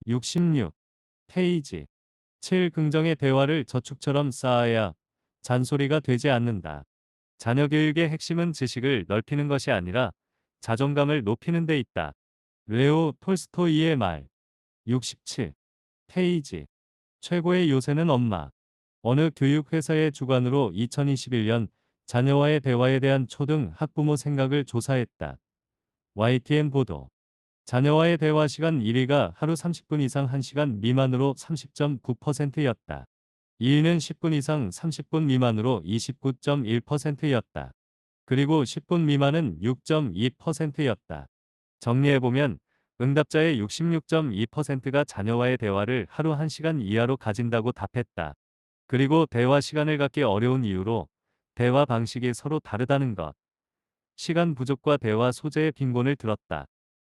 66. 페이지 7. 긍정의 대화를 저축처럼 쌓아야 잔소리가 되지 않는다. 자녀 교육의 핵심은 지식을 넓히는 것이 아니라 자존감을 높이는 데 있다. 레오 톨스토이의 말. 67. 페이지 최고의 요새는 엄마. 어느 교육회사의 주관으로 2021년 자녀와의 대화에 대한 초등 학부모 생각을 조사했다. YTN 보도. 자녀와의 대화 시간 1위가 하루 30분 이상 1시간 미만으로 30.9%였다. 2위는 10분 이상 30분 미만으로 29.1%였다. 그리고 10분 미만은 6.2%였다. 정리해보면 응답자의 66.2%가 자녀와의 대화를 하루 1시간 이하로 가진다고 답했다. 그리고 대화 시간을 갖기 어려운 이유로 대화 방식이 서로 다르다는 것. 시간 부족과 대화 소재의 빈곤을 들었다.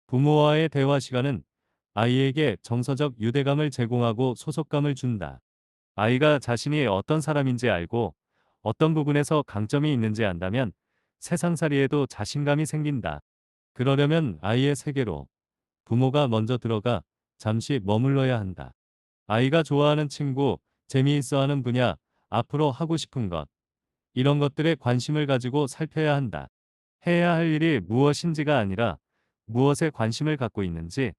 부모와의 대화 시간은 아이에게 정서적 유대감을 제공하고 소속감을 준다. 아이가 자신이 어떤 사람인지 알고 어떤 부분에서 강점이 있는지 안다면 세상살이에도 자신감이 생긴다. 그러려면 아이의 세계로 부모가 먼저 들어가 잠시 머물러야 한다. 아이가 좋아하는 친구, 재미있어하는 분야, 앞으로 하고 싶은 것, 이런 것들에 관심을 가지고 살펴야 한다. 해야 할 일이 무엇인지가 아니라 무엇에 관심을 갖고 있는지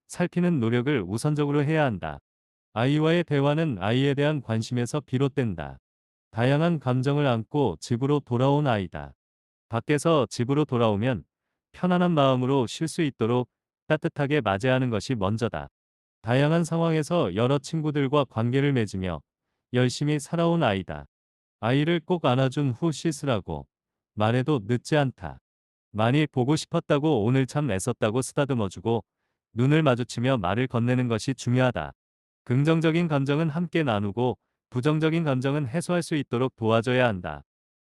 살피는 노력을 우선적으로 해야 한다. 아이와의 대화는 아이에 대한 관심에서 비롯된다. 다양한 감정을 안고 집으로 돌아온 아이다. 밖에서 집으로 돌아오면 편안한 마음으로 쉴 수 있도록 따뜻하게 맞이하는 것이 먼저다. 다양한 상황에서 여러 친구들과 관계를 맺으며 열심히 살아온 아이다. 아이를 꼭 안아준 후 씻으라고 말해도 늦지 않다. 많이 보고 싶었다고 오늘 참 애썼다고 쓰다듬어주고 눈을 마주치며 말을 건네는 것이 중요하다. 긍정적인 감정은 함께 나누고 부정적인 감정은 해소할 수 있도록 도와줘야 한다.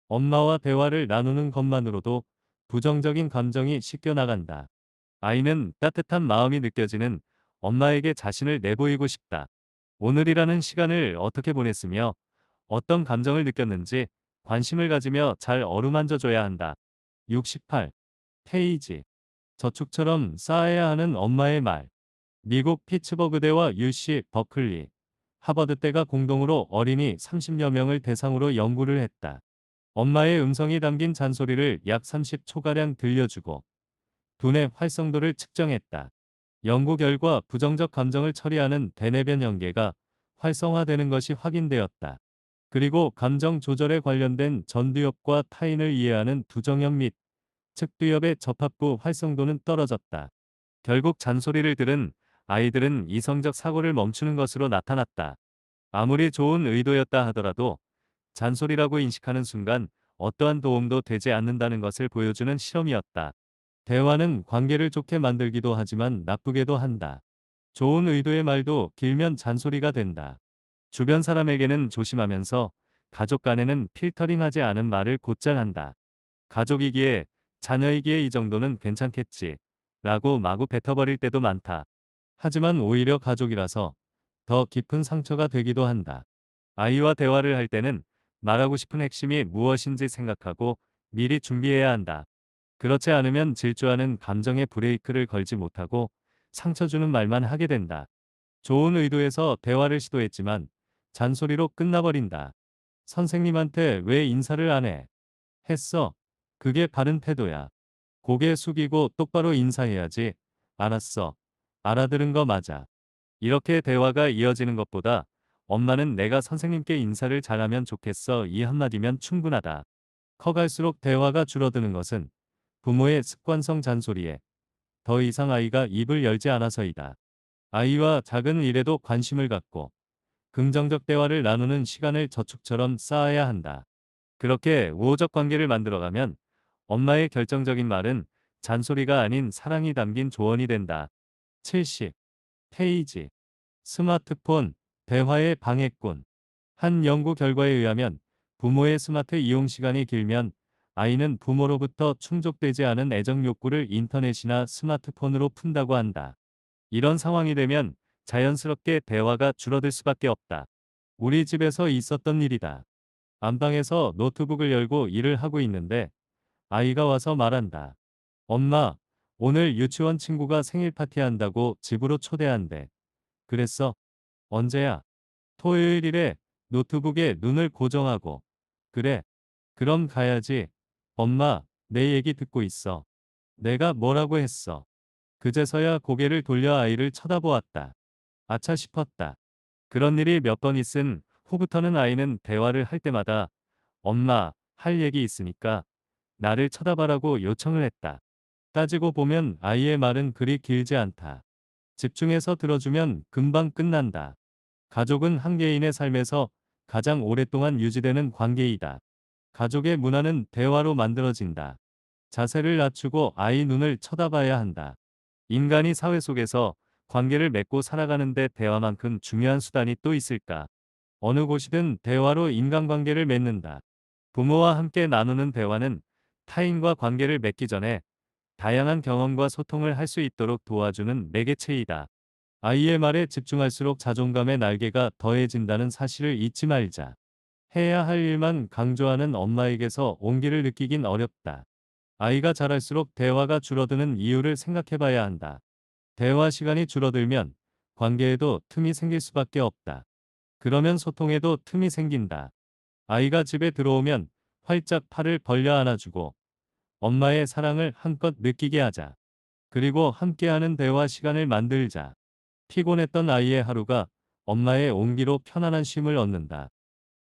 엄마와 대화를 나누는 것만으로도 부정적인 감정이 씻겨나간다. 아이는 따뜻한 마음이 느껴지는 엄마에게 자신을 내보이고 싶다. 오늘이라는 시간을 어떻게 보냈으며 어떤 감정을 느꼈는지 관심을 가지며 잘 어루만져줘야 한다. 68. 페이지 저축처럼 쌓아야 하는 엄마의 말. 미국 피츠버그대와 UC 버클리, 하버드대가 공동으로 어린이 30여 명을 대상으로 연구를 했다. 엄마의 음성이 담긴 잔소리를 약 30초가량 들려주고 두뇌 활성도를 측정했다. 연구 결과 부정적 감정을 처리하는 대뇌변 연계가 활성화되는 것이 확인되었다. 그리고 감정 조절에 관련된 전두엽과 타인을 이해하는 두정엽 및 측두엽의 접합부 활성도는 떨어졌다. 결국 잔소리를 들은 아이들은 이성적 사고를 멈추는 것으로 나타났다. 아무리 좋은 의도였다 하더라도 잔소리라고 인식하는 순간 어떠한 도움도 되지 않는다는 것을 보여주는 실험이었다. 대화는 관계를 좋게 만들기도 하지만 나쁘게도 한다. 좋은 의도의 말도 길면 잔소리가 된다. 주변 사람에게는 조심하면서 가족 간에는 필터링하지 않은 말을 곧잘 한다. 가족이기에 자녀이기에 이 정도는 괜찮겠지 라고 마구 뱉어버릴 때도 많다. 하지만 오히려 가족이라서 더 깊은 상처가 되기도 한다. 아이와 대화를 할 때는 말하고 싶은 핵심이 무엇인지 생각하고 미리 준비해야 한다. 그렇지 않으면 질주하는 감정에 브레이크를 걸지 못하고 상처 주는 말만 하게 된다. 좋은 의도에서 대화를 시도했지만 잔소리로 끝나버린다. 선생님한테 왜 인사를 안 해? 했어. 그게 바른 태도야. 고개 숙이고 똑바로 인사해야지. 알았어. 알아들은 거 맞아. 이렇게 대화가 이어지는 것보다 엄마는 내가 선생님께 인사를 잘하면 좋겠어 이 한마디면 충분하다. 커갈수록 대화가 줄어드는 것은 부모의 습관성 잔소리에 더 이상 아이가 입을 열지 않아서이다. 아이와 작은 일에도 관심을 갖고 긍정적 대화를 나누는 시간을 저축처럼 쌓아야 한다. 그렇게 우호적 관계를 만들어가면 엄마의 결정적인 말은 잔소리가 아닌 사랑이 담긴 조언이 된다. 70. 페이지 스마트폰, 대화의 방해꾼. 한 연구 결과에 의하면 부모의 스마트 이용 시간이 길면 아이는 부모로부터 충족되지 않은 애정 욕구를 인터넷이나 스마트폰으로 푼다고 한다. 이런 상황이 되면 자연스럽게 대화가 줄어들 수밖에 없다. 우리 집에서 있었던 일이다. 안방에서 노트북을 열고 일을 하고 있는데 아이가 와서 말한다. 엄마, 오늘 유치원 친구가 생일 파티한다고 집으로 초대한대. 그랬어? 언제야? 토요일이래. 노트북에 눈을 고정하고. 그래. 그럼 가야지. 엄마, 내 얘기 듣고 있어. 내가 뭐라고 했어? 그제서야 고개를 돌려 아이를 쳐다보았다. 아차 싶었다. 그런 일이 몇 번 있은 후부터는 아이는 대화를 할 때마다 엄마, 할 얘기 있으니까 나를 쳐다봐라고 요청을 했다. 따지고 보면 아이의 말은 그리 길지 않다. 집중해서 들어주면 금방 끝난다. 가족은 한 개인의 삶에서 가장 오랫동안 유지되는 관계이다. 가족의 문화는 대화로 만들어진다. 자세를 낮추고 아이 눈을 쳐다봐야 한다. 인간이 사회 속에서 관계를 맺고 살아가는데 대화만큼 중요한 수단이 또 있을까? 어느 곳이든 대화로 인간관계를 맺는다. 부모와 함께 나누는 대화는 타인과 관계를 맺기 전에 다양한 경험과 소통을 할 수 있도록 도와주는 매개체이다. 아이의 말에 집중할수록 자존감의 날개가 더해진다는 사실을 잊지 말자. 해야 할 일만 강조하는 엄마에게서 온기를 느끼긴 어렵다. 아이가 자랄수록 대화가 줄어드는 이유를 생각해 봐야 한다. 대화 시간이 줄어들면 관계에도 틈이 생길 수밖에 없다. 그러면 소통에도 틈이 생긴다. 아이가 집에 들어오면 활짝 팔을 벌려 안아주고 엄마의 사랑을 한껏 느끼게 하자. 그리고 함께하는 대화 시간을 만들자. 피곤했던 아이의 하루가 엄마의 온기로 편안한 쉼을 얻는다.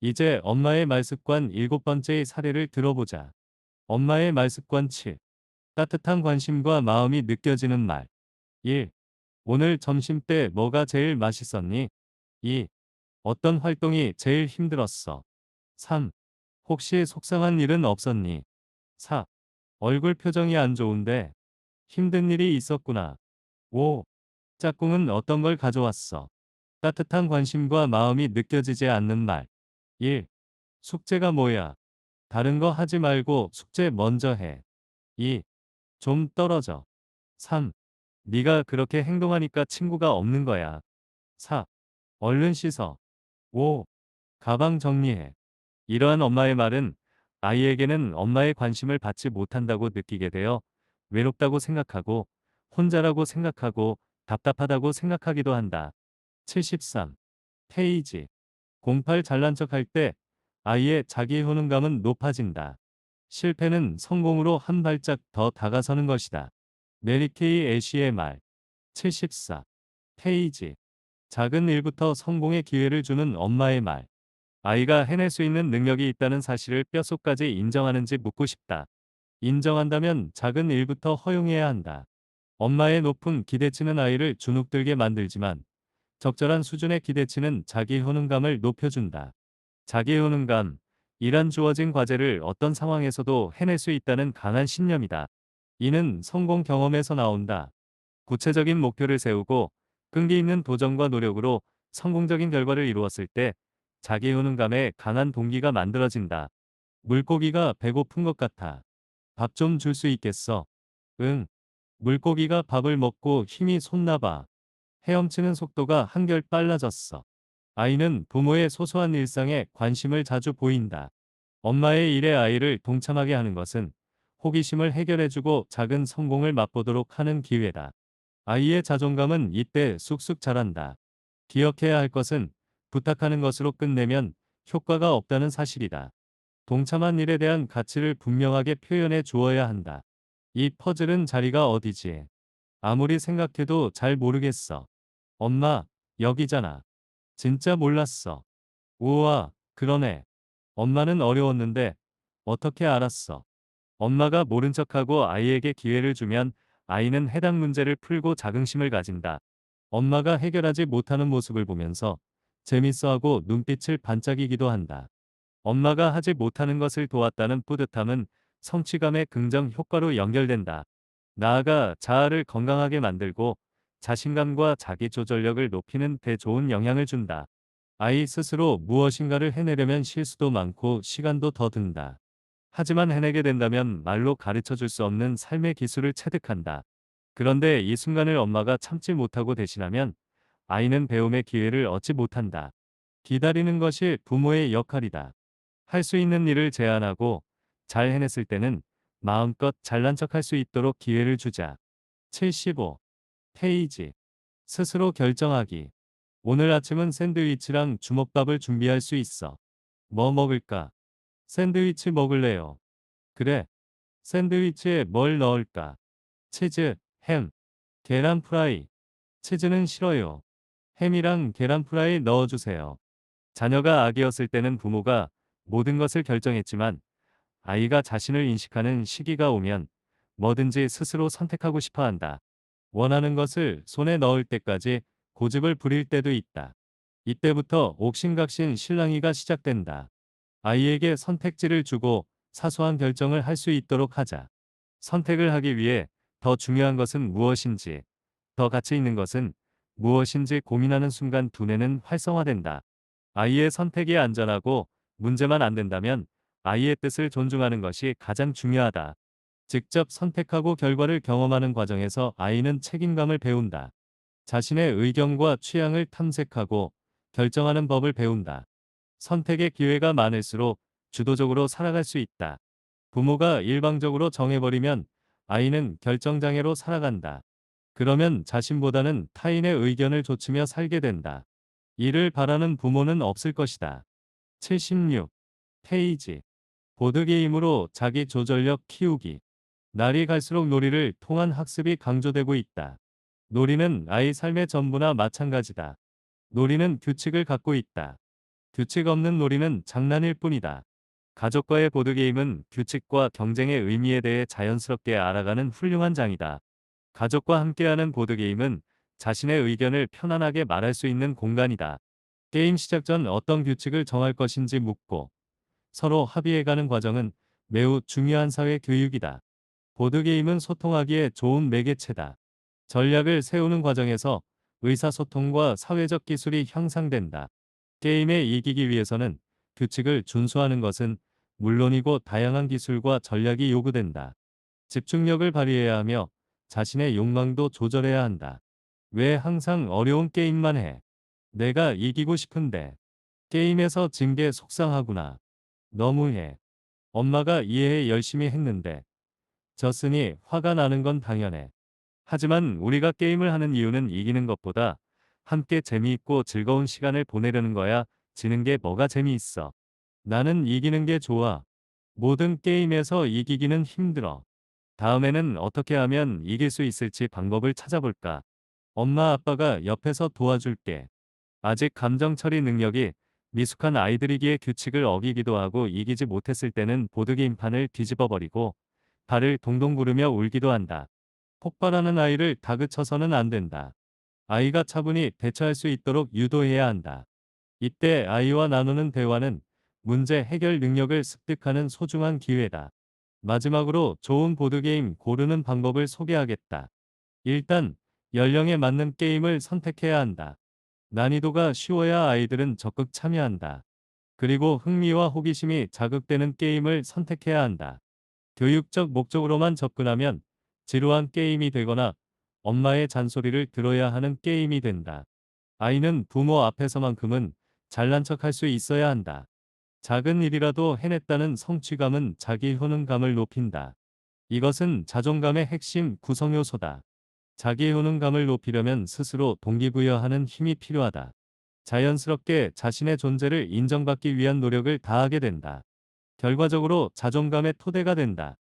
이제 엄마의 말습관 7번째의 사례를 들어보자. 엄마의 말습관 7. 따뜻한 관심과 마음이 느껴지는 말. 1. 오늘 점심 때 뭐가 제일 맛있었니? 2. 어떤 활동이 제일 힘들었어? 3. 혹시 속상한 일은 없었니? 4. 얼굴 표정이 안 좋은데 힘든 일이 있었구나. 5. 짝꿍은 어떤 걸 가져왔어? 따뜻한 관심과 마음이 느껴지지 않는 말. 1. 숙제가 뭐야? 다른 거 하지 말고 숙제 먼저 해. 2. 좀 떨어져. 3. 네가 그렇게 행동하니까 친구가 없는 거야. 4. 얼른 씻어. 5. 가방 정리해. 이러한 엄마의 말은 아이에게는 엄마의 관심을 받지 못한다고 느끼게 되어 외롭다고 생각하고 혼자라고 생각하고 답답하다고 생각하기도 한다. 73. 페이지. 08 잘난 척할 때 아이의 자기 효능감은 높아진다. 실패는 성공으로 한 발짝 더 다가서는 것이다. 메리 케이 애쉬의 말. 74. 페이지. 작은 일부터 성공의 기회를 주는 엄마의 말. 아이가 해낼 수 있는 능력이 있다는 사실을 뼛속까지 인정하는지 묻고 싶다. 인정한다면 작은 일부터 허용해야 한다. 엄마의 높은 기대치는 아이를 주눅들게 만들지만 적절한 수준의 기대치는 자기 효능감을 높여준다. 자기 효능감, 이란 주어진 과제를 어떤 상황에서도 해낼 수 있다는 강한 신념이다. 이는 성공 경험에서 나온다. 구체적인 목표를 세우고 끈기 있는 도전과 노력으로 성공적인 결과를 이루었을 때 자기 효능감에 강한 동기가 만들어진다. 물고기가 배고픈 것 같아. 밥 좀 줄 수 있겠어? 응. 물고기가 밥을 먹고 힘이 솟나 봐. 헤엄치는 속도가 한결 빨라졌어. 아이는 부모의 소소한 일상에 관심을 자주 보인다. 엄마의 일에 아이를 동참하게 하는 것은 호기심을 해결해주고 작은 성공을 맛보도록 하는 기회다. 아이의 자존감은 이때 쑥쑥 자란다. 기억해야 할 것은 부탁하는 것으로 끝내면 효과가 없다는 사실이다. 동참한 일에 대한 가치를 분명하게 표현해 주어야 한다. 이 퍼즐은 자리가 어디지? 아무리 생각해도 잘 모르겠어. 엄마, 여기잖아. 진짜 몰랐어. 우와, 그러네. 엄마는 어려웠는데 어떻게 알았어? 엄마가 모른 척하고 아이에게 기회를 주면 아이는 해당 문제를 풀고 자긍심을 가진다. 엄마가 해결하지 못하는 모습을 보면서 재밌어하고 눈빛을 반짝이기도 한다. 엄마가 하지 못하는 것을 도왔다는 뿌듯함은 성취감의 긍정 효과로 연결된다. 나아가 자아를 건강하게 만들고 자신감과 자기 조절력을 높이는 데 좋은 영향을 준다. 아이 스스로 무엇인가를 해내려면 실수도 많고 시간도 더 든다. 하지만 해내게 된다면 말로 가르쳐 줄 수 없는 삶의 기술을 체득한다. 그런데 이 순간을 엄마가 참지 못하고 대신하면 아이는 배움의 기회를 얻지 못한다. 기다리는 것이 부모의 역할이다. 할 수 있는 일을 제안하고 잘 해냈을 때는 마음껏 잘난 척할 수 있도록 기회를 주자. 75. 페이지. 스스로 결정하기. 오늘 아침은 샌드위치랑 주먹밥을 준비할 수 있어. 뭐 먹을까? 샌드위치 먹을래요. 그래. 샌드위치에 뭘 넣을까? 치즈, 햄, 계란 프라이. 치즈는 싫어요. 햄이랑 계란 프라이 넣어주세요. 자녀가 아기였을 때는 부모가 모든 것을 결정했지만 아이가 자신을 인식하는 시기가 오면 뭐든지 스스로 선택하고 싶어 한다. 원하는 것을 손에 넣을 때까지 고집을 부릴 때도 있다. 이때부터 옥신각신 실랑이가 시작된다. 아이에게 선택지를 주고 사소한 결정을 할 수 있도록 하자. 선택을 하기 위해 더 중요한 것은 무엇인지, 더 가치 있는 것은 무엇인지 고민하는 순간 두뇌는 활성화된다. 아이의 선택이 안전하고 문제만 안 된다면 아이의 뜻을 존중하는 것이 가장 중요하다. 직접 선택하고 결과를 경험하는 과정에서 아이는 책임감을 배운다. 자신의 의견과 취향을 탐색하고 결정하는 법을 배운다. 선택의 기회가 많을수록 주도적으로 살아갈 수 있다. 부모가 일방적으로 정해버리면 아이는 결정장애로 살아간다. 그러면 자신보다는 타인의 의견을 좇으며 살게 된다. 이를 바라는 부모는 없을 것이다. 76. 페이지. 보드게임으로 자기 조절력 키우기. 날이 갈수록 놀이를 통한 학습이 강조되고 있다. 놀이는 아이 삶의 전부나 마찬가지다. 놀이는 규칙을 갖고 있다. 규칙 없는 놀이는 장난일 뿐이다. 가족과의 보드게임은 규칙과 경쟁의 의미에 대해 자연스럽게 알아가는 훌륭한 장이다. 가족과 함께하는 보드게임은 자신의 의견을 편안하게 말할 수 있는 공간이다. 게임 시작 전 어떤 규칙을 정할 것인지 묻고 서로 합의해가는 과정은 매우 중요한 사회 교육이다. 보드게임은 소통하기에 좋은 매개체다. 전략을 세우는 과정에서 의사소통과 사회적 기술이 향상된다. 게임에 이기기 위해서는 규칙을 준수하는 것은 물론이고 다양한 기술과 전략이 요구된다. 집중력을 발휘해야 하며 자신의 욕망도 조절해야 한다. 왜 항상 어려운 게임만 해? 내가 이기고 싶은데. 게임에서 진 게 속상하구나. 너무해. 엄마가 이해해 열심히 했는데. 졌으니 화가 나는 건 당연해. 하지만 우리가 게임을 하는 이유는 이기는 것보다 함께 재미있고 즐거운 시간을 보내려는 거야. 지는 게 뭐가 재미있어. 나는 이기는 게 좋아. 모든 게임에서 이기기는 힘들어. 다음에는 어떻게 하면 이길 수 있을지 방법을 찾아볼까. 엄마 아빠가 옆에서 도와줄게. 아직 감정 처리 능력이 미숙한 아이들이기에 규칙을 어기기도 하고 이기지 못했을 때는 보드게임판을 뒤집어 버리고 발을 동동 구르며 울기도 한다. 폭발하는 아이를 다그쳐서는 안 된다. 아이가 차분히 대처할 수 있도록 유도해야 한다. 이때 아이와 나누는 대화는 문제 해결 능력을 습득하는 소중한 기회다. 마지막으로 좋은 보드게임 고르는 방법을 소개하겠다. 일단 연령에 맞는 게임을 선택해야 한다. 난이도가 쉬워야 아이들은 적극 참여한다. 그리고 흥미와 호기심이 자극되는 게임을 선택해야 한다. 교육적 목적으로만 접근하면 지루한 게임이 되거나 엄마의 잔소리를 들어야 하는 게임이 된다. 아이는 부모 앞에서만큼은 잘난 척할 수 있어야 한다. 작은 일이라도 해냈다는 성취감은 자기 효능감을 높인다. 이것은 자존감의 핵심 구성 요소다. 자기 효능감을 높이려면 스스로 동기부여하는 힘이 필요하다. 자연스럽게 자신의 존재를 인정받기 위한 노력을 다하게 된다. 결과적으로 자존감의 토대가 된다.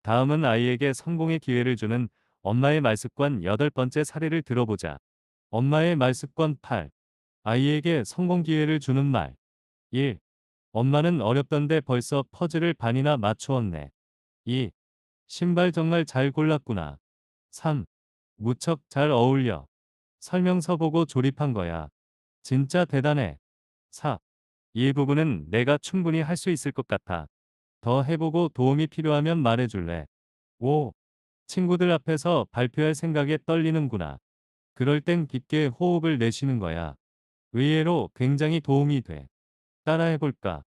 다음은 아이에게 성공의 기회를 주는 엄마의 말습관 8번째 사례를 들어보자. 엄마의 말습관 8. 아이에게 성공 기회를 주는 말. 1. 엄마는 어렵던데 벌써 퍼즐을 반이나 맞추었네. 2. 신발 정말 잘 골랐구나. 3. 무척 잘 어울려. 설명서 보고 조립한 거야. 진짜 대단해. 4. 이 부분은 내가 충분히 할 수 있을 것 같아. 더 해보고 도움이 필요하면 말해줄래. 5. 친구들 앞에서 발표할 생각에 떨리는구나. 그럴 땐 깊게 호흡을 내쉬는 거야. 의외로 굉장히 도움이 돼. 따라해볼까?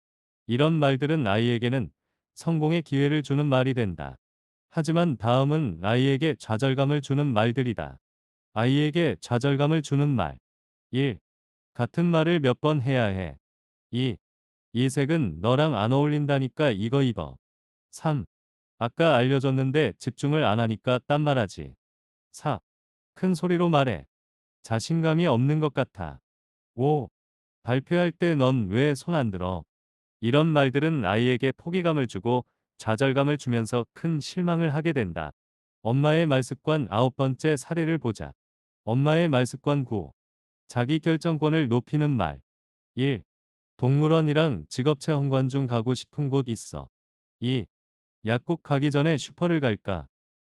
이런 말들은 아이에게는 성공의 기회를 주는 말이 된다. 하지만 다음은 아이에게 좌절감을 주는 말들이다. 아이에게 좌절감을 주는 말. 1. 같은 말을 몇 번 해야 해. 2. 이 색은 너랑 안 어울린다니까 이거 입어. 3. 아까 알려줬는데 집중을 안 하니까 딴말하지. 4. 큰 소리로 말해. 자신감이 없는 것 같아. 5. 발표할 때 넌 왜 손 안 들어? 이런 말들은 아이에게 포기감을 주고 좌절감을 주면서 큰 실망을 하게 된다. 엄마의 말습관 9번째 사례를 보자. 엄마의 말습관 9. 자기 결정권을 높이는 말. 1. 동물원이랑 직업체험관 중 가고 싶은 곳 있어. 2. 약국 가기 전에 슈퍼를 갈까?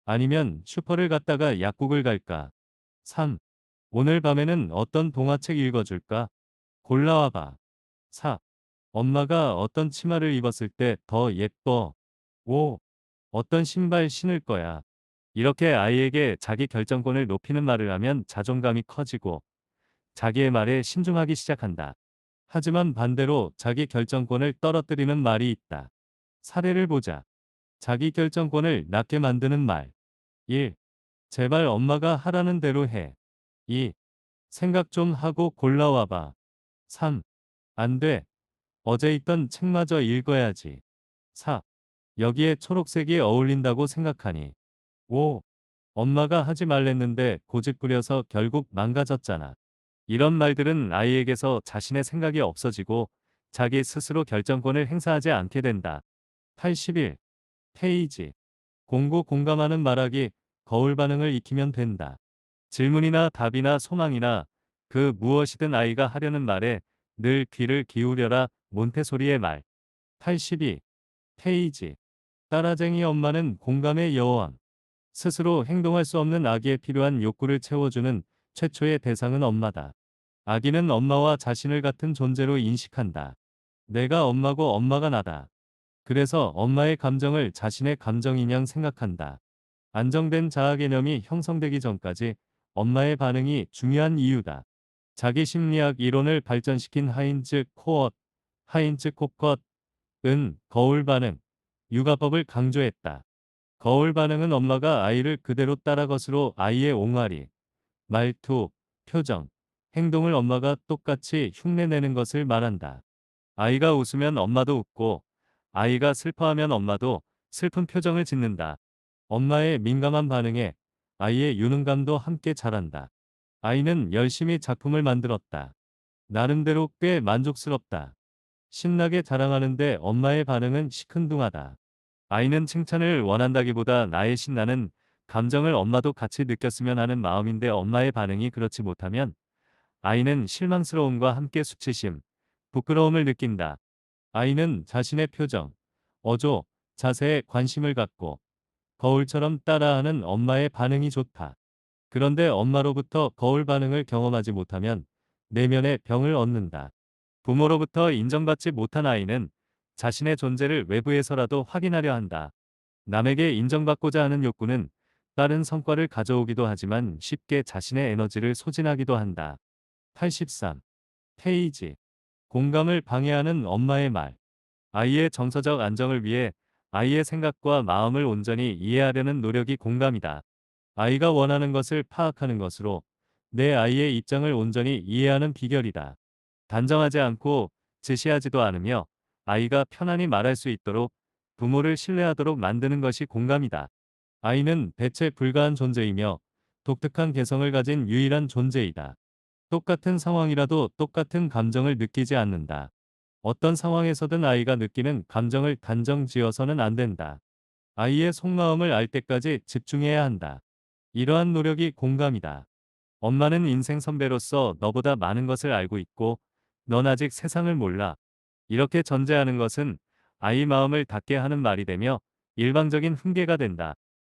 아니면 슈퍼를 갔다가 약국을 갈까? 3. 오늘 밤에는 어떤 동화책 읽어줄까? 골라와봐. 4. 엄마가 어떤 치마를 입었을 때 더 예뻐? 5. 어떤 신발 신을 거야? 이렇게 아이에게 자기 결정권을 높이는 말을 하면 자존감이 커지고 자기의 말에 신중하기 시작한다. 하지만 반대로 자기 결정권을 떨어뜨리는 말이 있다. 사례를 보자. 자기 결정권을 낮게 만드는 말. 1. 제발 엄마가 하라는 대로 해. 2. 생각 좀 하고 골라와봐. 3. 안 돼. 어제 있던 책마저 읽어야지. 4. 여기에 초록색이 어울린다고 생각하니. 5. 엄마가 하지 말랬는데 고집 부려서 결국 망가졌잖아. 이런 말들은 아이에게서 자신의 생각이 없어지고 자기 스스로 결정권을 행사하지 않게 된다. 81. 페이지. 공고 공감하는 말하기, 거울 반응을 익히면 된다. 질문이나 답이나 소망이나 그 무엇이든 아이가 하려는 말에 늘 귀를 기울여라. 몬테소리의 말. 82. 페이지. 따라쟁이 엄마는 공감의 여왕. 스스로 행동할 수 없는 아기에 필요한 욕구를 채워주는 최초의 대상은 엄마다. 아기는 엄마와 자신을 같은 존재로 인식한다. 내가 엄마고 엄마가 나다. 그래서 엄마의 감정을 자신의 감정인 양 생각한다. 안정된 자아 개념이 형성되기 전까지 엄마의 반응이 중요한 이유다. 자기 심리학 이론을 발전시킨 하인츠 코컷은 거울 반응, 육아법을 강조했다. 거울 반응은 엄마가 아이를 그대로 따라 것으로 아이의 옹알이, 말투, 표정, 행동을 엄마가 똑같이 흉내내는 것을 말한다. 아이가 웃으면 엄마도 웃고, 아이가 슬퍼하면 엄마도 슬픈 표정을 짓는다. 엄마의 민감한 반응에 아이의 유능감도 함께 자란다. 아이는 열심히 작품을 만들었다. 나름대로 꽤 만족스럽다. 신나게 자랑하는데 엄마의 반응은 시큰둥하다. 아이는 칭찬을 원한다기보다 나의 신나는 감정을 엄마도 같이 느꼈으면 하는 마음인데 엄마의 반응이 그렇지 못하면 아이는 실망스러움과 함께 수치심, 부끄러움을 느낀다. 아이는 자신의 표정, 어조, 자세에 관심을 갖고 거울처럼 따라하는 엄마의 반응이 좋다. 그런데 엄마로부터 거울 반응을 경험하지 못하면 내면의 병을 얻는다. 부모로부터 인정받지 못한 아이는 자신의 존재를 외부에서라도 확인하려 한다. 남에게 인정받고자 하는 욕구는 다른 성과를 가져오기도 하지만 쉽게 자신의 에너지를 소진하기도 한다. 83. 페이지. 공감을 방해하는 엄마의 말. 아이의 정서적 안정을 위해 아이의 생각과 마음을 온전히 이해하려는 노력이 공감이다. 아이가 원하는 것을 파악하는 것으로 내 아이의 입장을 온전히 이해하는 비결이다. 단정하지 않고 제시하지도 않으며 아이가 편안히 말할 수 있도록 부모를 신뢰하도록 만드는 것이 공감이다. 아이는 대체 불가한 존재이며 독특한 개성을 가진 유일한 존재이다. 똑같은 상황이라도 똑같은 감정을 느끼지 않는다. 어떤 상황에서든 아이가 느끼는 감정을 단정 지어서는 안 된다. 아이의 속마음을 알 때까지 집중해야 한다. 이러한 노력이 공감이다. 엄마는 인생 선배로서 너보다 많은 것을 알고 있고 넌 아직 세상을 몰라. 이렇게 전제하는 것은 아이 마음을 닫게 하는 말이 되며 일방적인 훈계가 된다.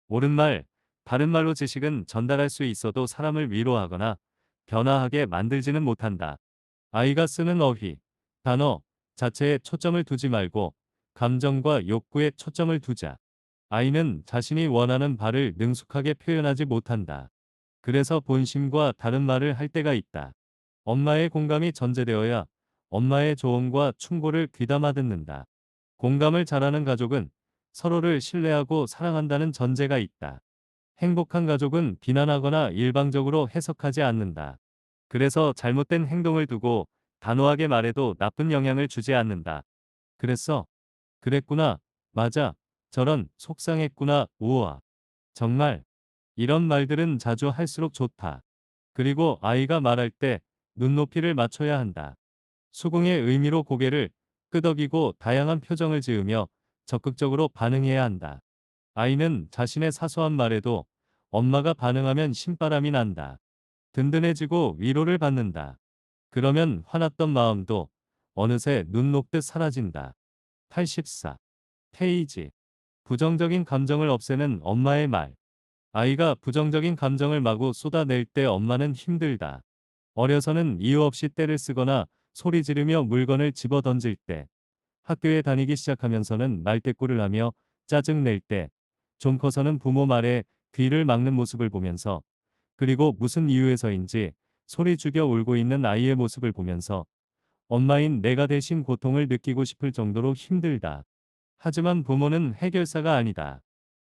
옳은 말, 바른 말로 지식은 전달할 수 있어도 사람을 위로하거나 변화하게 만들지는 못한다. 아이가 쓰는 어휘, 단어 자체에 초점을 두지 말고 감정과 욕구에 초점을 두자. 아이는 자신이 원하는 바를 능숙하게 표현하지 못한다. 그래서 본심과 다른 말을 할 때가 있다. 엄마의 공감이 전제되어야 엄마의 조언과 충고를 귀담아 듣는다. 공감을 잘하는 가족은 서로를 신뢰하고 사랑한다는 전제가 있다. 행복한 가족은 비난하거나 일방적으로 해석하지 않는다. 그래서 잘못된 행동을 두고 단호하게 말해도 나쁜 영향을 주지 않는다. 그랬어. 그랬구나. 맞아. 저런 속상했구나. 우와. 정말. 이런 말들은 자주 할수록 좋다. 그리고 아이가 말할 때 눈높이를 맞춰야 한다. 수긍의 의미로 고개를 끄덕이고 다양한 표정을 지으며 적극적으로 반응해야 한다. 아이는 자신의 사소한 말에도 엄마가 반응하면 신바람이 난다. 든든해지고 위로를 받는다. 그러면 화났던 마음도 어느새 눈 녹듯 사라진다. 84. 페이지. 부정적인 감정을 없애는 엄마의 말. 아이가 부정적인 감정을 마구 쏟아낼 때 엄마는 힘들다. 어려서는 이유 없이 떼를 쓰거나 소리 지르며 물건을 집어 던질 때, 학교에 다니기 시작하면서는 말대꾸를 하며 짜증 낼 때, 좀 커서는 부모 말에 귀를 막는 모습을 보면서, 그리고 무슨 이유에서인지 소리 죽여 울고 있는 아이의 모습을 보면서 엄마인 내가 대신 고통을 느끼고 싶을 정도로 힘들다. 하지만 부모는 해결사가 아니다.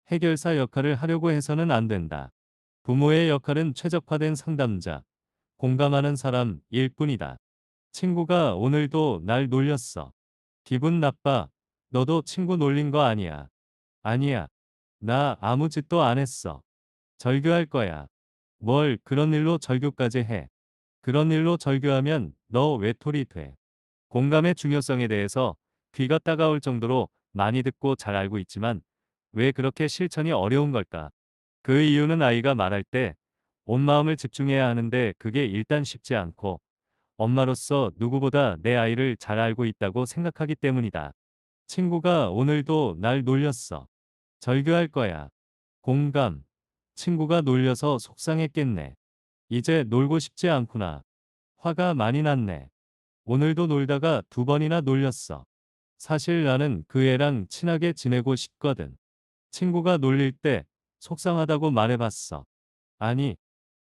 해결사 역할을 하려고 해서는 안 된다. 부모의 역할은 최적화된 상담자, 공감하는 사람일 뿐이다. 친구가 오늘도 날 놀렸어. 기분 나빠. 너도 친구 놀린 거 아니야. 아니야. 나 아무 짓도 안 했어. 절교할 거야. 뭘 그런 일로 절교까지 해. 그런 일로 절교하면 너 외톨이 돼. 공감의 중요성에 대해서 귀가 따가울 정도로 많이 듣고 잘 알고 있지만 왜 그렇게 실천이 어려운 걸까? 그 이유는 아이가 말할 때 온 마음을 집중해야 하는데 그게 일단 쉽지 않고 엄마로서 누구보다 내 아이를 잘 알고 있다고 생각하기 때문이다. 친구가 오늘도 날 놀렸어. 절교할 거야. 공감. 친구가 놀려서 속상했겠네. 이제 놀고 싶지 않구나. 화가 많이 났네. 오늘도 놀다가 2번이나 놀렸어. 사실 나는 그 애랑 친하게 지내고 싶거든. 친구가 놀릴 때 속상하다고 말해봤어. 아니,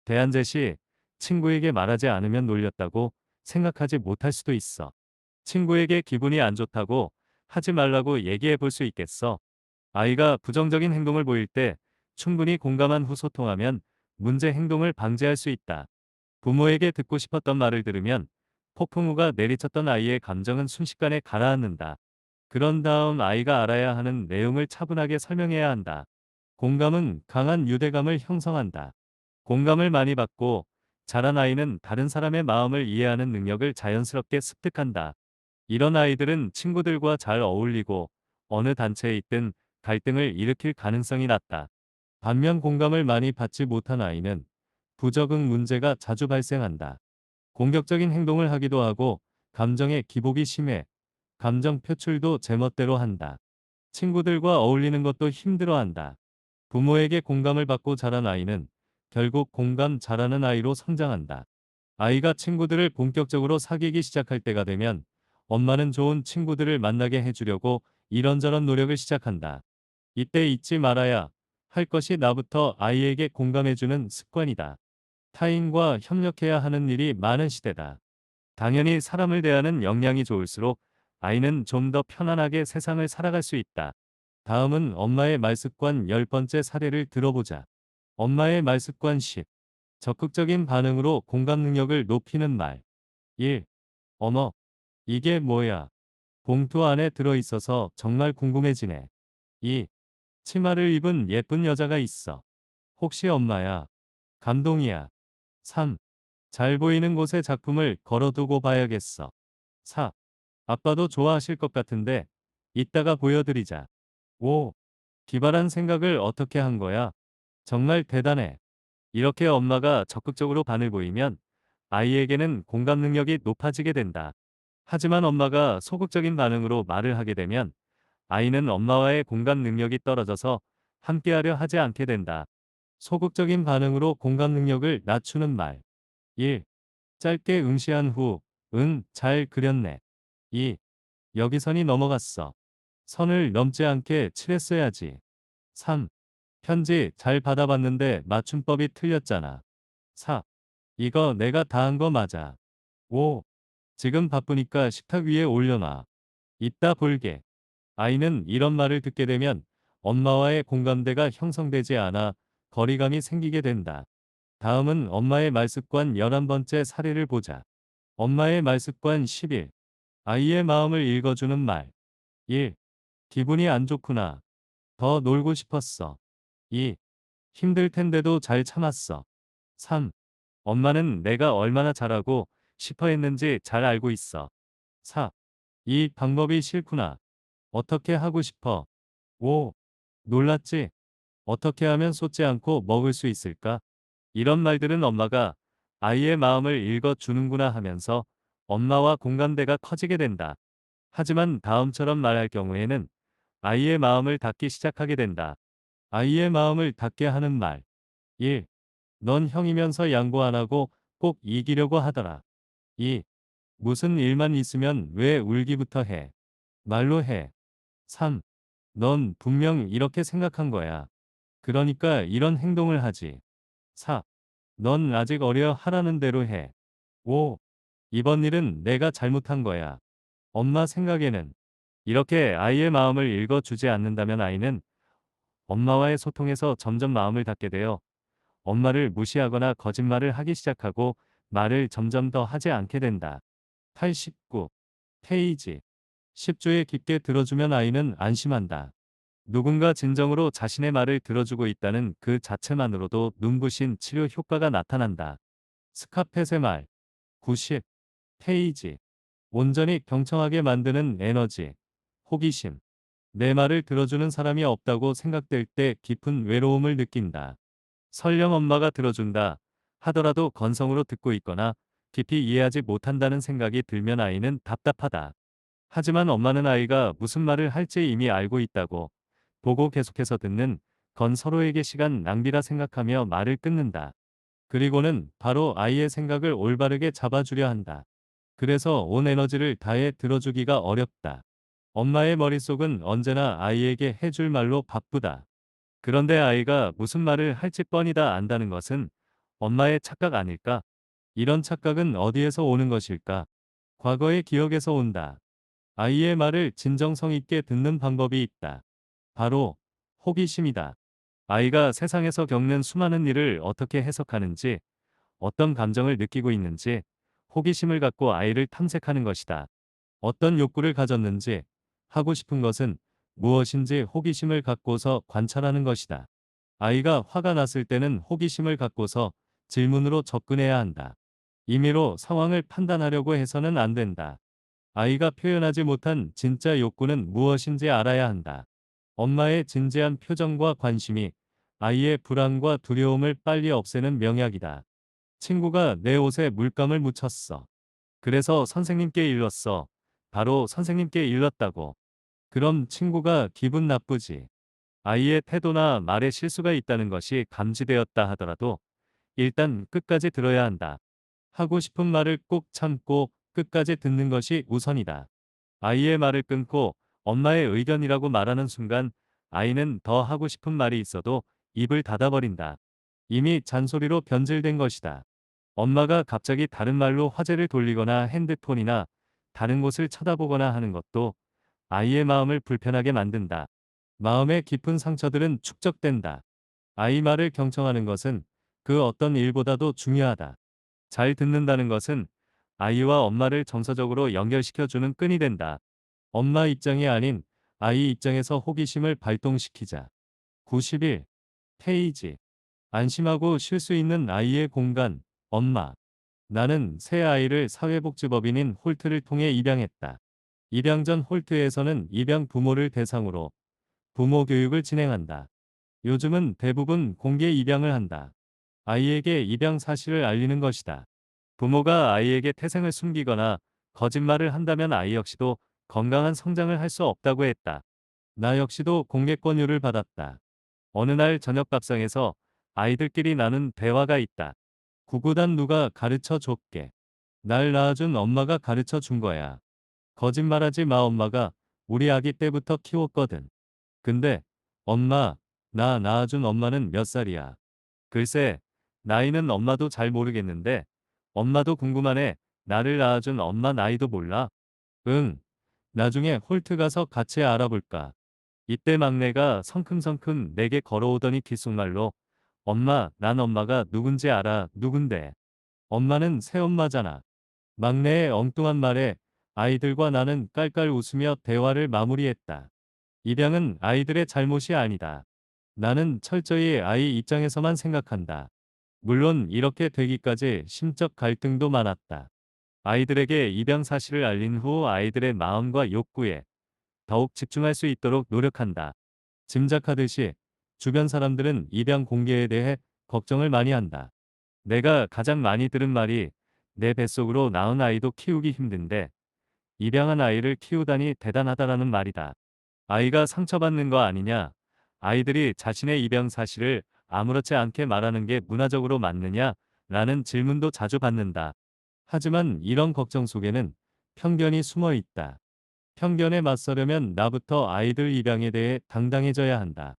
대한 제시 친구에게 말하지 않으면 놀렸다고 생각하지 못할 수도 있어. 친구에게 기분이 안 좋다고 하지 말라고 얘기해 볼 수 있겠어. 아이가 부정적인 행동을 보일 때 충분히 공감한 후 소통하면 문제 행동을 방지할 수 있다. 부모에게 듣고 싶었던 말을 들으면 폭풍우가 내리쳤던 아이의 감정은 순식간에 가라앉는다. 그런 다음 아이가 알아야 하는 내용을 차분하게 설명해야 한다. 공감은 강한 유대감을 형성한다. 공감을 많이 받고 자란 아이는 다른 사람의 마음을 이해하는 능력을 자연스럽게 습득한다. 이런 아이들은 친구들과 잘 어울리고 어느 단체에 있든 갈등을 일으킬 가능성이 낮다. 반면 공감을 많이 받지 못한 아이는 부적응 문제가 자주 발생한다. 공격적인 행동을 하기도 하고 감정의 기복이 심해 감정 표출도 제멋대로 한다. 친구들과 어울리는 것도 힘들어한다. 부모에게 공감을 받고 자란 아이는 결국 공감 잘하는 아이로 성장한다. 아이가 친구들을 본격적으로 사귀기 시작할 때가 되면 엄마는 좋은 친구들을 만나게 해주려고 이런저런 노력을 시작한다. 이때 잊지 말아야 할 것이 나부터 아이에게 공감해주는 습관이다. 타인과 협력해야 하는 일이 많은 시대다. 당연히 사람을 대하는 역량이 좋을수록 아이는 좀 더 편안하게 세상을 살아갈 수 있다. 다음은 엄마의 말습관 10번째 사례를 들어보자. 엄마의 말습관 10. 적극적인 반응으로 공감 능력을 높이는 말. 1. 어머, 이게 뭐야? 봉투 안에 들어있어서 정말 궁금해지네. 2. 치마를 입은 예쁜 여자가 있어. 혹시 엄마야? 감동이야. 3. 잘 보이는 곳에 작품을 걸어두고 봐야겠어. 4. 아빠도 좋아하실 것 같은데 이따가 보여드리자. 5. 기발한 생각을 어떻게 한 거야? 정말 대단해. 이렇게 엄마가 적극적으로 반을 보이면 아이에게는 공감 능력이 높아지게 된다. 하지만 엄마가 소극적인 반응으로 말을 하게 되면 아이는 엄마와의 공감 능력이 떨어져서 함께하려 하지 않게 된다. 소극적인 반응으로 공감 능력을 낮추는 말. 1. 짧게 응시한 후, 응, 잘 그렸네. 2. 여기 선이 넘어갔어. 선을 넘지 않게 칠했어야지. 3. 편지 잘 받아봤는데 맞춤법이 틀렸잖아. 4. 이거 내가 다 한 거 맞아. 5. 지금 바쁘니까 식탁 위에 올려놔. 이따 볼게. 아이는 이런 말을 듣게 되면 엄마와의 공감대가 형성되지 않아 거리감이 생기게 된다. 다음은 엄마의 말습관 11번째 사례를 보자. 엄마의 말습관 11. 아이의 마음을 읽어주는 말. 1. 기분이 안 좋구나. 더 놀고 싶었어. 2. 힘들 텐데도 잘 참았어. 3. 엄마는 내가 얼마나 잘하고 싶어 했는지 잘 알고 있어. 4. 이 방법이 싫구나. 어떻게 하고 싶어? 5. 놀랐지? 어떻게 하면 쏟지 않고 먹을 수 있을까? 이런 말들은 엄마가 아이의 마음을 읽어주는구나 하면서 엄마와 공감대가 커지게 된다. 하지만 다음처럼 말할 경우에는 아이의 마음을 닫기 시작하게 된다. 아이의 마음을 닫게 하는 말. 1. 넌 형이면서 양보 안 하고 꼭 이기려고 하더라. 2. 무슨 일만 있으면 왜 울기부터 해? 말로 해. 3. 넌 분명 이렇게 생각한 거야. 그러니까 이런 행동을 하지. 4. 넌 아직 어려 하라는 대로 해. 5. 이번 일은 내가 잘못한 거야. 엄마 생각에는 이렇게 아이의 마음을 읽어주지 않는다면 아이는 엄마와의 소통에서 점점 마음을 닫게 되어 엄마를 무시하거나 거짓말을 하기 시작하고 말을 점점 더 하지 않게 된다. 89. 페이지 10조에 깊게 들어주면 아이는 안심한다. 누군가 진정으로 자신의 말을 들어주고 있다는 그 자체만으로도 눈부신 치료 효과가 나타난다. 스카펫의 말 90. 페이지 온전히 경청하게 만드는 에너지 호기심 내 말을 들어주는 사람이 없다고 생각될 때 깊은 외로움을 느낀다. 설령 엄마가 들어준다 하더라도 건성으로 듣고 있거나 깊이 이해하지 못한다는 생각이 들면 아이는 답답하다. 하지만 엄마는 아이가 무슨 말을 할지 이미 알고 있다고 보고 계속해서 듣는 건 서로에게 시간 낭비라 생각하며 말을 끊는다. 그리고는 바로 아이의 생각을 올바르게 잡아주려 한다. 그래서 온 에너지를 다해 들어주기가 어렵다. 엄마의 머릿속은 언제나 아이에게 해줄 말로 바쁘다. 그런데 아이가 무슨 말을 할지 뻔히 다 안다는 것은 엄마의 착각 아닐까? 이런 착각은 어디에서 오는 것일까? 과거의 기억에서 온다. 아이의 말을 진정성 있게 듣는 방법이 있다. 바로 호기심이다. 아이가 세상에서 겪는 수많은 일을 어떻게 해석하는지, 어떤 감정을 느끼고 있는지, 호기심을 갖고 아이를 탐색하는 것이다. 어떤 욕구를 가졌는지, 하고 싶은 것은 무엇인지 호기심을 갖고서 관찰하는 것이다. 아이가 화가 났을 때는 호기심을 갖고서 질문으로 접근해야 한다. 임의로 상황을 판단하려고 해서는 안 된다. 아이가 표현하지 못한 진짜 욕구는 무엇인지 알아야 한다. 엄마의 진지한 표정과 관심이 아이의 불안과 두려움을 빨리 없애는 명약이다. 친구가 내 옷에 물감을 묻혔어. 그래서 선생님께 일렀어. 바로 선생님께 일렀다고. 그럼 친구가 기분 나쁘지. 아이의 태도나 말에 실수가 있다는 것이 감지되었다 하더라도 일단 끝까지 들어야 한다. 하고 싶은 말을 꼭 참고 끝까지 듣는 것이 우선이다. 아이의 말을 끊고 엄마의 의견이라고 말하는 순간 아이는 더 하고 싶은 말이 있어도 입을 닫아버린다. 이미 잔소리로 변질된 것이다. 엄마가 갑자기 다른 말로 화제를 돌리거나 핸드폰이나 다른 곳을 쳐다보거나 하는 것도 아이의 마음을 불편하게 만든다. 마음의 깊은 상처들은 축적된다. 아이 말을 경청하는 것은 그 어떤 일보다도 중요하다. 잘 듣는다는 것은 아이와 엄마를 정서적으로 연결시켜주는 끈이 된다. 엄마 입장이 아닌 아이 입장에서 호기심을 발동시키자. 91. 페이지. 안심하고 쉴 수 있는 아이의 공간. 엄마. 나는 새 아이를 사회복지법인인 홀트를 통해 입양했다. 입양 전 홀트에서는 입양 부모를 대상으로 부모 교육을 진행한다. 요즘은 대부분 공개 입양을 한다. 아이에게 입양 사실을 알리는 것이다. 부모가 아이에게 태생을 숨기거나 거짓말을 한다면 아이 역시도 건강한 성장을 할 수 없다고 했다. 나 역시도 공개 권유를 받았다. 어느 날 저녁 밥상에서 아이들끼리 나눈 대화가 있다. 구구단 누가 가르쳐 줬게. 날 낳아준 엄마가 가르쳐 준 거야. 거짓말하지 마 엄마가 우리 아기 때부터 키웠거든. 근데 엄마, 나 낳아준 엄마는 몇 살이야? 글쎄, 나이는 엄마도 잘 모르겠는데 엄마도 궁금하네. 나를 낳아준 엄마 나이도 몰라? 응. 나중에 홀트 가서 같이 알아볼까? 이때 막내가 성큼성큼 내게 걸어오더니 귓속말로 엄마, 난 엄마가 누군지 알아. 누군데? 엄마는 새엄마잖아. 막내의 엉뚱한 말에 아이들과 나는 깔깔 웃으며 대화를 마무리했다. 입양은 아이들의 잘못이 아니다. 나는 철저히 아이 입장에서만 생각한다. 물론 이렇게 되기까지 심적 갈등도 많았다. 아이들에게 입양 사실을 알린 후 아이들의 마음과 욕구에 더욱 집중할 수 있도록 노력한다. 짐작하듯이 주변 사람들은 입양 공개에 대해 걱정을 많이 한다. 내가 가장 많이 들은 말이 내 뱃속으로 낳은 아이도 키우기 힘든데 입양한 아이를 키우다니 대단하다라는 말이다. 아이가 상처받는 거 아니냐? 아이들이 자신의 입양 사실을 아무렇지 않게 말하는 게 문화적으로 맞느냐? 라는 질문도 자주 받는다. 하지만 이런 걱정 속에는 편견이 숨어 있다. 편견에 맞서려면 나부터 아이들 입양에 대해 당당해져야 한다.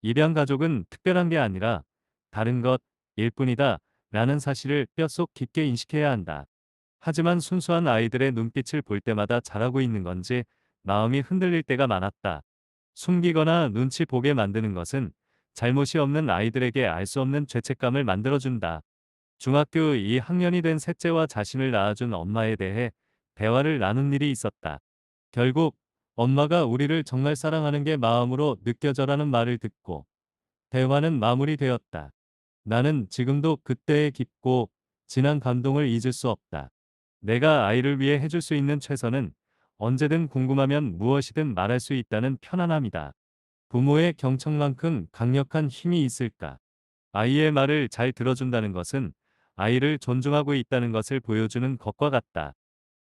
입양 가족은 특별한 게 아니라 다른 것일 뿐이다. 라는 사실을 뼛속 깊게 인식해야 한다. 하지만 순수한 아이들의 눈빛을 볼 때마다 자라고 있는 건지 마음이 흔들릴 때가 많았다. 숨기거나 눈치 보게 만드는 것은 잘못이 없는 아이들에게 알 수 없는 죄책감을 만들어준다. 중학교 2학년이 된 셋째와 자신을 낳아준 엄마에 대해 대화를 나눈 일이 있었다. 결국 엄마가 우리를 정말 사랑하는 게 마음으로 느껴져라는 말을 듣고 대화는 마무리되었다. 나는 지금도 그때의 깊고 진한 감동을 잊을 수 없다. 내가 아이를 위해 해줄 수 있는 최선은 언제든 궁금하면 무엇이든 말할 수 있다는 편안함이다. 부모의 경청만큼 강력한 힘이 있을까? 아이의 말을 잘 들어준다는 것은 아이를 존중하고 있다는 것을 보여주는 것과 같다.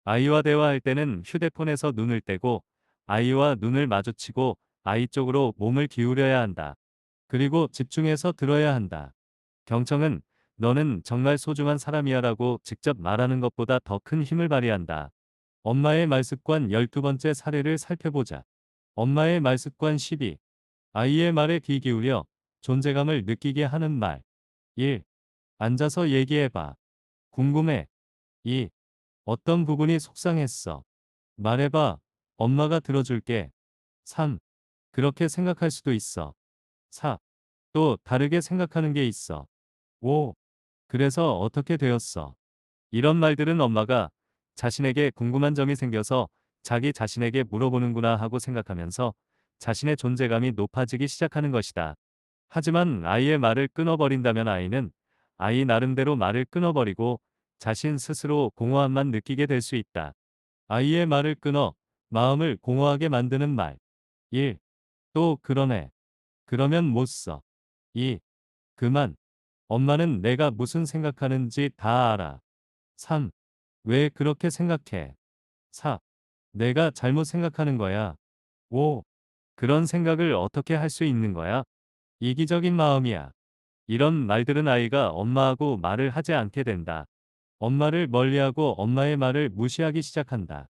아이와 대화할 때는 휴대폰에서 눈을 떼고 아이와 눈을 마주치고 아이 쪽으로 몸을 기울여야 한다. 그리고 집중해서 들어야 한다. 경청은 너는 정말 소중한 사람이야라고 직접 말하는 것보다 더 큰 힘을 발휘한다. 엄마의 말습관 12번째 사례를 살펴보자. 엄마의 말습관 12. 아이의 말에 귀 기울여 존재감을 느끼게 하는 말. 1. 앉아서 얘기해봐. 궁금해. 2. 어떤 부분이 속상했어? 말해봐. 엄마가 들어줄게. 3. 그렇게 생각할 수도 있어. 4. 또 다르게 생각하는 게 있어. 5. 그래서 어떻게 되었어? 이런 말들은 엄마가 자신에게 궁금한 점이 생겨서 자기 자신에게 물어보는구나 하고 생각하면서 자신의 존재감이 높아지기 시작하는 것이다. 하지만 아이의 말을 끊어버린다면 아이는 아이 나름대로 말을 끊어버리고 자신 스스로 공허함만 느끼게 될 수 있다. 아이의 말을 끊어 마음을 공허하게 만드는 말. 1. 또 그러네. 그러면 못 써. 2. 그만. 엄마는 내가 무슨 생각하는지 다 알아. 3. 왜 그렇게 생각해? 4. 내가 잘못 생각하는 거야. 5. 그런 생각을 어떻게 할 수 있는 거야? 이기적인 마음이야. 이런 말들은 아이가 엄마하고 말을 하지 않게 된다. 엄마를 멀리하고 엄마의 말을 무시하기 시작한다.